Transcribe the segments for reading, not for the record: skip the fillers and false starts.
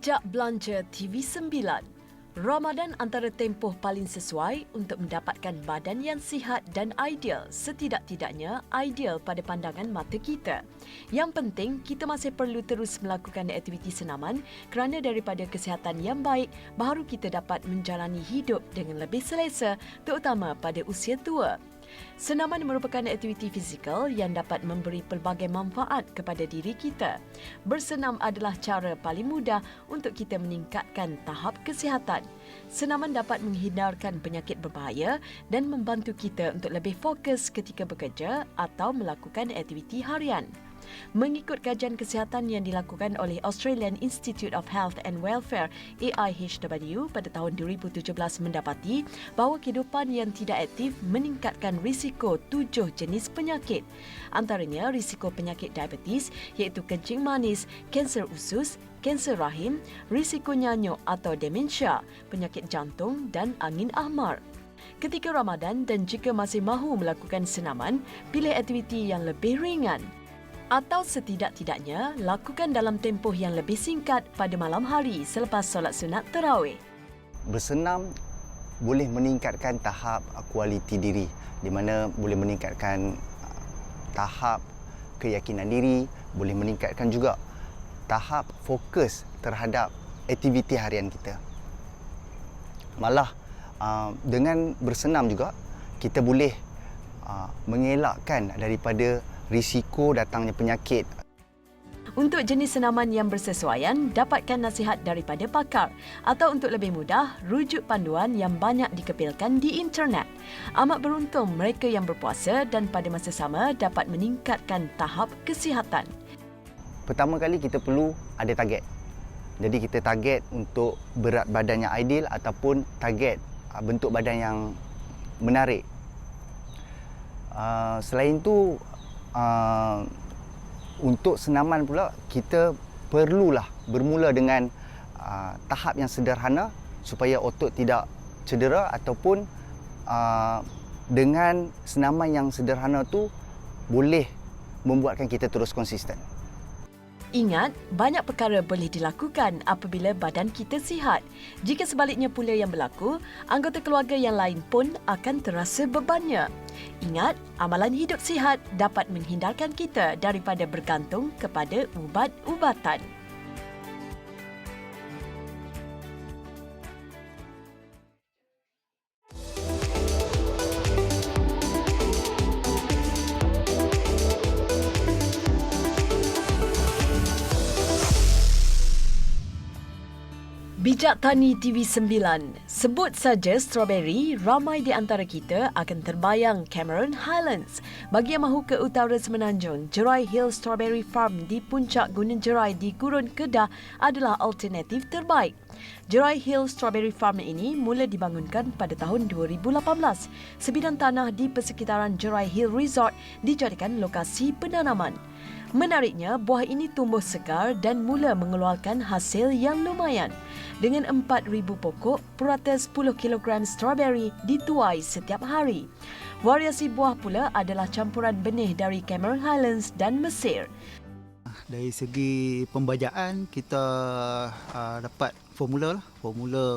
Bijak belanja TV9. Ramadan antara tempoh paling sesuai untuk mendapatkan badan yang sihat dan ideal, setidak-tidaknya ideal pada pandangan mata kita. Yang penting, kita masih perlu terus melakukan aktiviti senaman kerana daripada kesihatan yang baik, baru kita dapat menjalani hidup dengan lebih selesa, terutama pada usia tua. Senaman merupakan aktiviti fizikal yang dapat memberi pelbagai manfaat kepada diri kita. Bersenam adalah cara paling mudah untuk kita meningkatkan tahap kesihatan. Senaman dapat menghindarkan penyakit berbahaya dan membantu kita untuk lebih fokus ketika bekerja atau melakukan aktiviti harian. Mengikut kajian kesihatan yang dilakukan oleh Australian Institute of Health and Welfare AIHW pada tahun 2017 mendapati bahawa kehidupan yang tidak aktif meningkatkan risiko 7 jenis penyakit. Antaranya risiko penyakit diabetes iaitu kencing manis, kanser usus, kanser rahim, risiko nyanyuk atau demensia, penyakit jantung dan angin ahmar. Ketika Ramadan dan jika masih mahu melakukan senaman, pilih aktiviti yang lebih ringan. Atau setidak-tidaknya, lakukan dalam tempoh yang lebih singkat pada malam hari selepas solat sunat tarawih. Bersenam boleh meningkatkan tahap kualiti diri, di mana boleh meningkatkan tahap keyakinan diri, boleh meningkatkan juga tahap fokus terhadap aktiviti harian kita. Malah dengan bersenam juga, kita boleh mengelakkan daripada risiko datangnya penyakit. Untuk jenis senaman yang bersesuaian, dapatkan nasihat daripada pakar atau untuk lebih mudah, rujuk panduan yang banyak dikepilkan di internet. Amat beruntung mereka yang berpuasa dan pada masa sama dapat meningkatkan tahap kesihatan. Pertama kali kita perlu ada target. Jadi kita target untuk berat badan yang ideal ataupun target bentuk badan yang menarik. Selain itu, untuk senaman pula, kita perlulah bermula dengan tahap yang sederhana supaya otot tidak cedera, ataupun dengan senaman yang sederhana tu boleh membuatkan kita terus konsisten. Ingat, banyak perkara boleh dilakukan apabila badan kita sihat. Jika sebaliknya pula yang berlaku, anggota keluarga yang lain pun akan terasa bebannya. Ingat, amalan hidup sihat dapat menghindarkan kita daripada bergantung kepada ubat-ubatan. Bijak Tani TV9. Sebut saja strawberry, ramai di antara kita akan terbayang Cameron Highlands. Bagi yang mahu ke utara Semenanjung, Jerai Hill Strawberry Farm di puncak Gunung Jerai di Gurun Kedah adalah alternatif terbaik. Jerai Hill Strawberry Farm ini mula dibangunkan pada tahun 2018. Sebidang tanah di persekitaran Jerai Hill Resort dijadikan lokasi penanaman. Menariknya, buah ini tumbuh segar dan mula mengeluarkan hasil yang lumayan. Dengan 4,000 pokok, purata 10 kg strawberry dituai setiap hari. Variasi buah pula adalah campuran benih dari Cameron Highlands dan Mesir. Dari segi pembajaan, kita dapat formula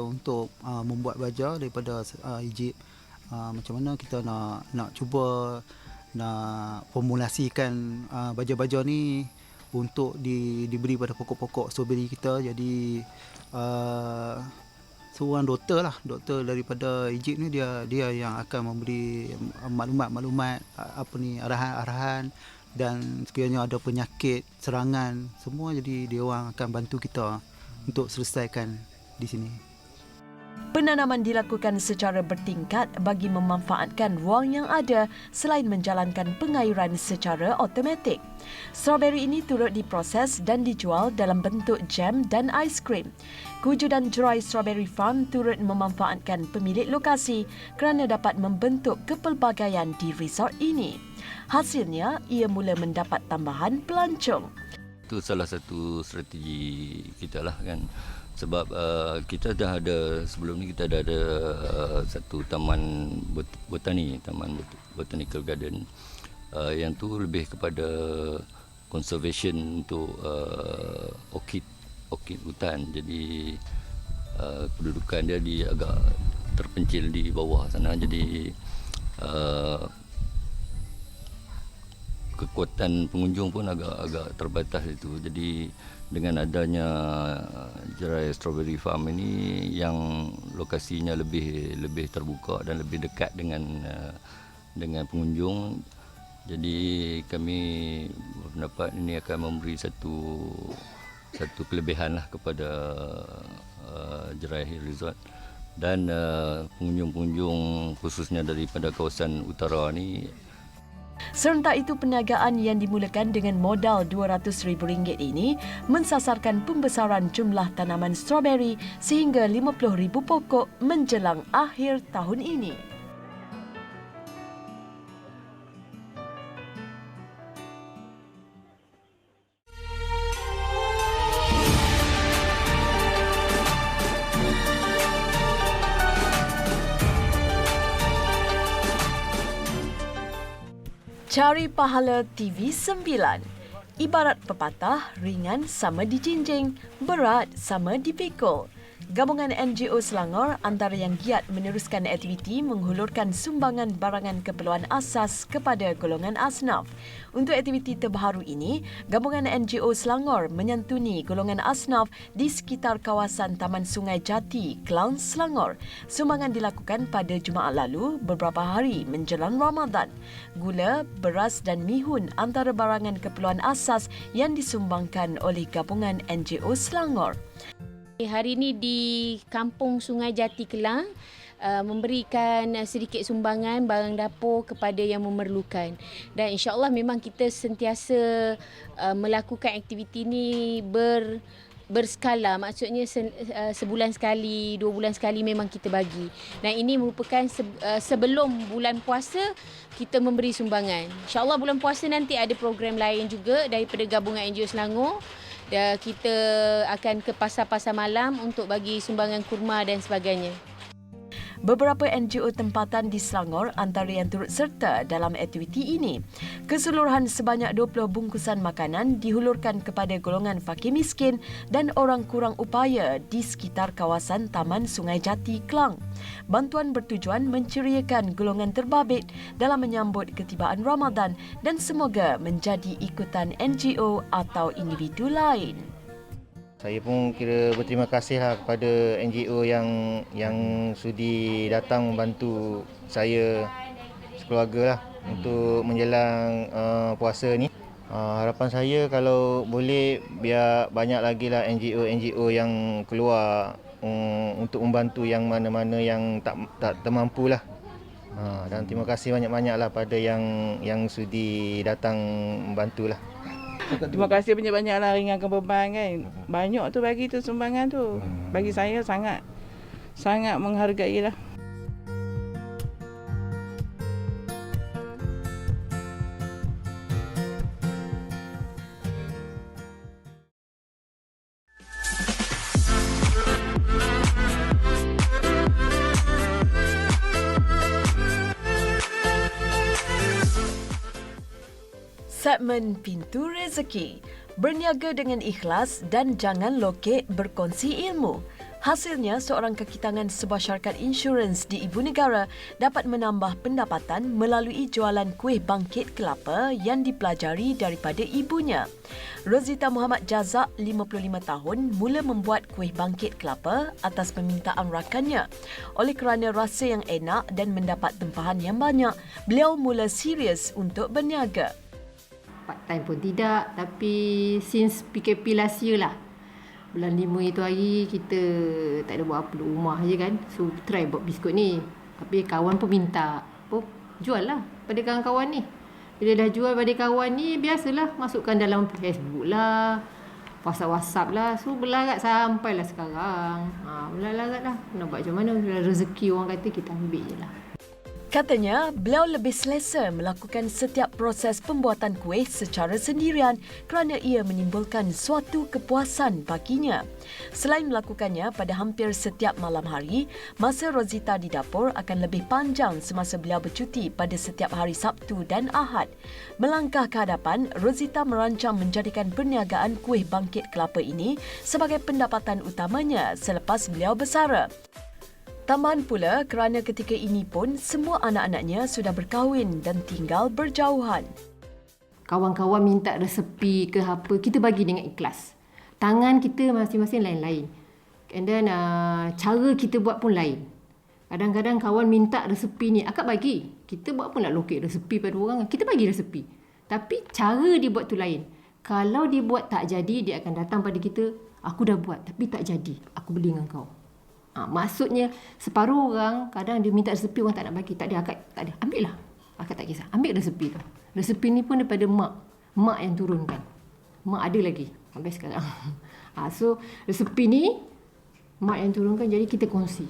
untuk membuat baja daripada Egypt. Macam mana kita nak cuba nak formulasikan baja-baja ni untuk diberi pada pokok-pokok strawberry kita. Jadi seorang doktor daripada Egypt ni dia yang akan memberi maklumat arahan dan sekiranya ada penyakit serangan semua, jadi dia orang akan bantu kita untuk selesaikan di sini. Penanaman dilakukan secara bertingkat bagi memanfaatkan ruang yang ada selain menjalankan pengairan secara automatik. Strawberry ini turut diproses dan dijual dalam bentuk jam dan aiskrim. Kewujudan Jerai Strawberry Farm turut memanfaatkan pemilik lokasi kerana dapat membentuk kepelbagaian di resort ini. Hasilnya, ia mula mendapat tambahan pelancong. Itu salah satu strategi kita lah kan. Sebab kita dah ada, sebelum ni kita dah ada satu taman botani, taman botanical garden yang tu lebih kepada conservation untuk orchid poket hutan. Jadi kedudukan dia agak terpencil di bawah sana. Jadi kekuatan pengunjung pun agak terbatas itu. Jadi dengan adanya Jerai Strawberry Farm ini yang lokasinya lebih terbuka dan lebih dekat dengan pengunjung, jadi kami berpendapat ini akan memberi satu kelebihan lah kepada Jerai Hill Resort. Dan pengunjung-pengunjung khususnya daripada kawasan utara ni. Serentak itu, perniagaan yang dimulakan dengan modal RM200,000 ini mensasarkan pembesaran jumlah tanaman strawberry sehingga 50,000 pokok menjelang akhir tahun ini. Cari pahala TV9. Ibarat pepatah, ringan sama dijinjing, berat sama dipikul. Gabungan NGO Selangor antara yang giat meneruskan aktiviti menghulurkan sumbangan barangan keperluan asas kepada golongan asnaf. Untuk aktiviti terbaru ini, Gabungan NGO Selangor menyantuni golongan asnaf di sekitar kawasan Taman Sungai Jati, Klang, Selangor. Sumbangan dilakukan pada Jumaat lalu beberapa hari menjelang Ramadan. Gula, beras dan mihun antara barangan keperluan asas yang disumbangkan oleh Gabungan NGO Selangor. Hari ini di Kampung Sungai Jati Kelang memberikan sedikit sumbangan barang dapur kepada yang memerlukan. Dan insya-Allah memang kita sentiasa melakukan aktiviti ini berskala. Maksudnya sebulan sekali, 2 bulan sekali memang kita bagi. Dan ini merupakan sebelum bulan puasa kita memberi sumbangan. Insya-Allah bulan puasa nanti ada program lain juga daripada Gabungan NGO Selangor. Kita akan ke pasar-pasar malam untuk bagi sumbangan kurma dan sebagainya. Beberapa NGO tempatan di Selangor antara yang turut serta dalam aktiviti ini. Keseluruhan sebanyak 20 bungkusan makanan dihulurkan kepada golongan fakir miskin dan orang kurang upaya di sekitar kawasan Taman Sungai Jati, Klang. Bantuan bertujuan menceriakan golongan terbabit dalam menyambut ketibaan Ramadan dan semoga menjadi ikutan NGO atau individu lain. Saya pun kira berterima kasihlah kepada NGO yang sudi datang membantu saya sekeluarga lah untuk menjelang puasa ni. Harapan saya kalau boleh biar banyak lagi lah NGO yang keluar untuk membantu yang mana-mana yang tak termampu lah. Dan terima kasih banyak-banyak lah pada yang sudi datang membantu lah. Terima kasih banyak-banyaklah ringankan beban kan. Banyak tu bagi tu sumbangan tu. Bagi saya sangat menghargailah. Segmen Pintu Rezeki. Berniaga dengan ikhlas dan jangan lokek berkongsi ilmu. Hasilnya, seorang kaki tangan sebuah syarikat insurans di ibu negara dapat menambah pendapatan melalui jualan kuih bangkit kelapa yang dipelajari daripada ibunya. Rozita Muhammad Jazak, 55 tahun, mula membuat kuih bangkit kelapa atas permintaan rakannya. Oleh kerana rasa yang enak dan mendapat tempahan yang banyak, beliau mula serius untuk berniaga. Part time pun tidak, tapi since PKP last year lah, bulan 5 itu hari kita tak ada buat apa, duduk rumah je kan. So try buat biskut ni. Tapi kawan pun minta, jual lah pada kawan-kawan ni. Bila dah jual pada kawan ni, biasalah masukkan dalam Facebook lah, WhatsApp lah. So berlarat sampailah sekarang. Berlarat lah. Nak buat macam mana, rezeki orang kata kita ambil je lah. Katanya, beliau lebih selesa melakukan setiap proses pembuatan kuih secara sendirian kerana ia menimbulkan suatu kepuasan baginya. Selain melakukannya pada hampir setiap malam hari, masa Rosita di dapur akan lebih panjang semasa beliau bercuti pada setiap hari Sabtu dan Ahad. Melangkah ke hadapan, Rosita merancang menjadikan perniagaan kuih bangkit kelapa ini sebagai pendapatan utamanya selepas beliau bersara. Tambahan pula kerana ketika ini pun semua anak-anaknya sudah berkahwin dan tinggal berjauhan. Kawan-kawan minta resepi ke apa, kita bagi dengan ikhlas. Tangan kita masing-masing lain-lain. And then cara kita buat pun lain. Kadang-kadang kawan minta resepi ni, akak bagi. Kita buat apa nak lokek resepi pada orang, kita bagi resepi. Tapi cara dia buat tu lain. Kalau dia buat tak jadi, dia akan datang pada kita, aku dah buat tapi tak jadi, aku beli dengan kau. Maksudnya separuh orang kadang dia minta resepi, orang tak nak bagi. Tak ada, akak tak ada, ambil lah. Akak tak kisah, ambil resepi tu. Resepi ni pun daripada mak yang turunkan. Mak ada lagi sampai sekarang. So resepi ni mak yang turunkan, jadi kita kongsi.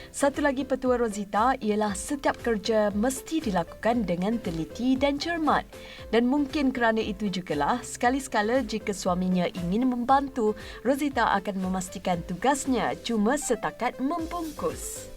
Satu lagi petua Rosita ialah setiap kerja mesti dilakukan dengan teliti dan cermat. Dan mungkin kerana itu jugalah, sekali-sekala jika suaminya ingin membantu, Rosita akan memastikan tugasnya cuma setakat membungkus.